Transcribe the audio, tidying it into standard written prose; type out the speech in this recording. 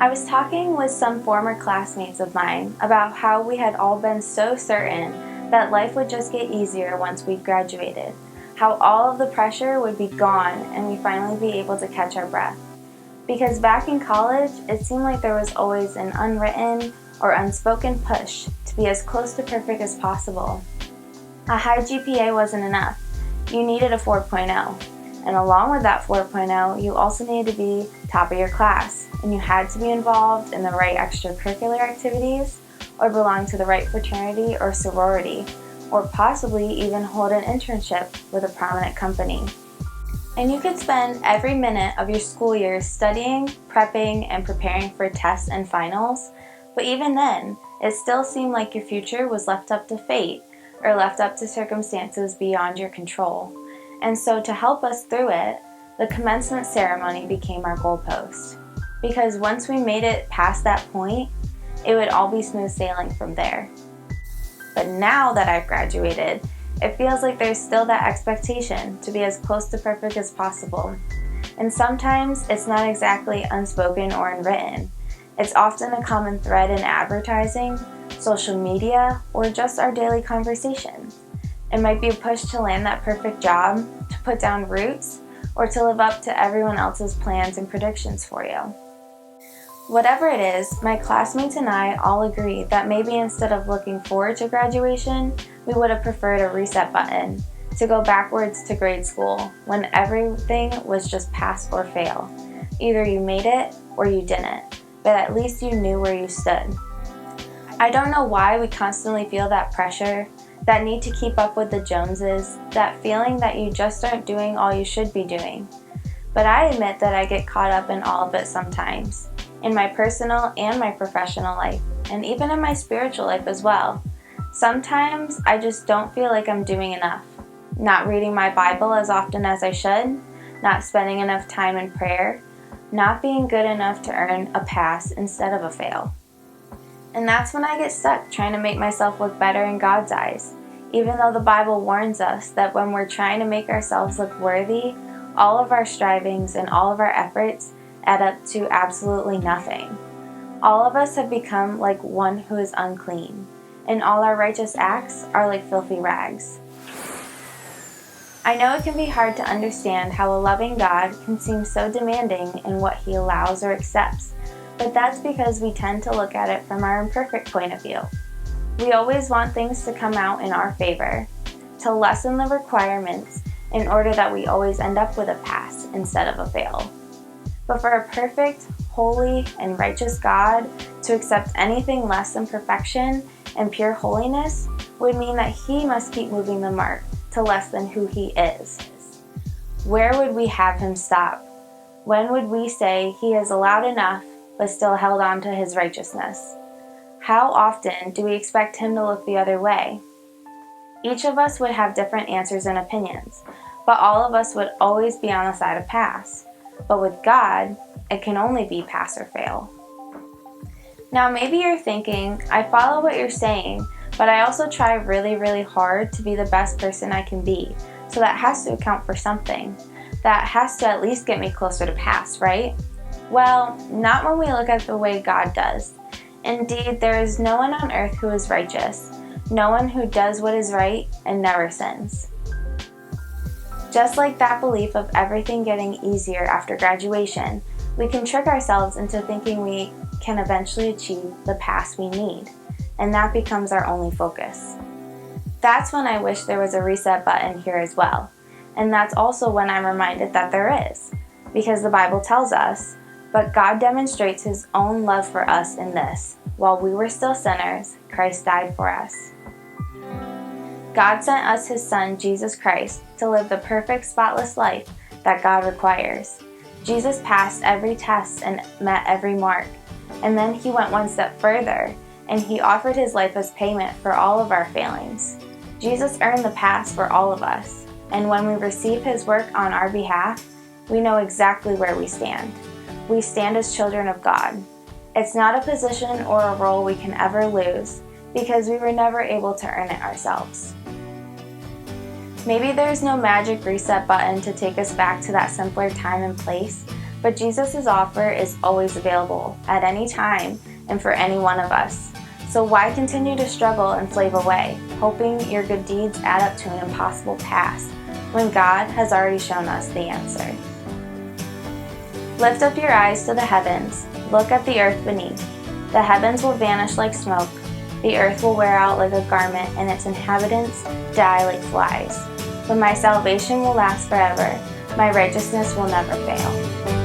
I was talking with some former classmates of mine about how we had all been so certain that life would just get easier once we graduated, how all of the pressure would be gone and we'd finally be able to catch our breath. Because back in college, it seemed like there was always an unwritten or unspoken push to be as close to perfect as possible. A high GPA wasn't enough. You needed a 4.0. And along with that 4.0, you also needed to be top of your class, and you had to be involved in the right extracurricular activities, or belong to the right fraternity or sorority, or possibly even hold an internship with a prominent company. And you could spend every minute of your school year studying, prepping, and preparing for tests and finals, but even then, it still seemed like your future was left up to fate, or left up to circumstances beyond your control. And so to help us through it, the commencement ceremony became our goalpost. Because once we made it past that point, it would all be smooth sailing from there. But now that I've graduated, it feels like there's still that expectation to be as close to perfect as possible. And sometimes it's not exactly unspoken or unwritten. It's often a common thread in advertising, social media, or just our daily conversations. It might be a push to land that perfect job, to put down roots, or to live up to everyone else's plans and predictions for you. Whatever it is, my classmates and I all agreed that maybe instead of looking forward to graduation, we would have preferred a reset button, to go backwards to grade school, when everything was just pass or fail. Either you made it or you didn't, but at least you knew where you stood. I don't know why we constantly feel that pressure, that need to keep up with the Joneses, that feeling that you just aren't doing all you should be doing. But I admit that I get caught up in all of it sometimes, in my personal and my professional life, and even in my spiritual life as well. Sometimes I just don't feel like I'm doing enough. Not reading my Bible as often as I should, not spending enough time in prayer, not being good enough to earn a pass instead of a fail. And that's when I get stuck trying to make myself look better in God's eyes, even though the Bible warns us that when we're trying to make ourselves look worthy, all of our strivings and all of our efforts add up to absolutely nothing. All of us have become like one who is unclean, and all our righteous acts are like filthy rags. I know it can be hard to understand how a loving God can seem so demanding in what He allows or accepts, but that's because we tend to look at it from our imperfect point of view. We always want things to come out in our favor, to lessen the requirements in order that we always end up with a pass instead of a fail. But for a perfect, holy, and righteous God to accept anything less than perfection and pure holiness would mean that He must keep moving the mark to less than who He is. Where would we have Him stop? When would we say He has allowed enough but still held on to His righteousness? How often do we expect Him to look the other way? Each of us would have different answers and opinions, but all of us would always be on the side of pass. But with God, it can only be pass or fail. Now maybe you're thinking, I follow what you're saying, but I also try really, really hard to be the best person I can be, so that has to account for something. That has to at least get me closer to pass, right? Well, not when we look at the way God does. Indeed, there is no one on earth who is righteous, no one who does what is right and never sins. Just like that belief of everything getting easier after graduation, we can trick ourselves into thinking we can eventually achieve the pass we need, and that becomes our only focus. That's when I wish there was a reset button here as well, and that's also when I'm reminded that there is, because the Bible tells us, but God demonstrates His own love for us in this: while we were still sinners, Christ died for us. God sent us His Son, Jesus Christ, to live the perfect, spotless life that God requires. Jesus passed every test and met every mark. And then He went one step further, and He offered His life as payment for all of our failings. Jesus earned the pass for all of us, and when we receive His work on our behalf, we know exactly where we stand. We stand as children of God. It's not a position or a role we can ever lose, because we were never able to earn it ourselves. Maybe there's no magic reset button to take us back to that simpler time and place, But Jesus' offer is always available, at any time, and for any one of us. So why continue to struggle and slave away, hoping your good deeds add up to an impossible task, when God has already shown us the answer? Lift up your eyes to the heavens, look at the earth beneath. The heavens will vanish like smoke, the earth will wear out like a garment, and its inhabitants die like flies. But my salvation will last forever, my righteousness will never fail.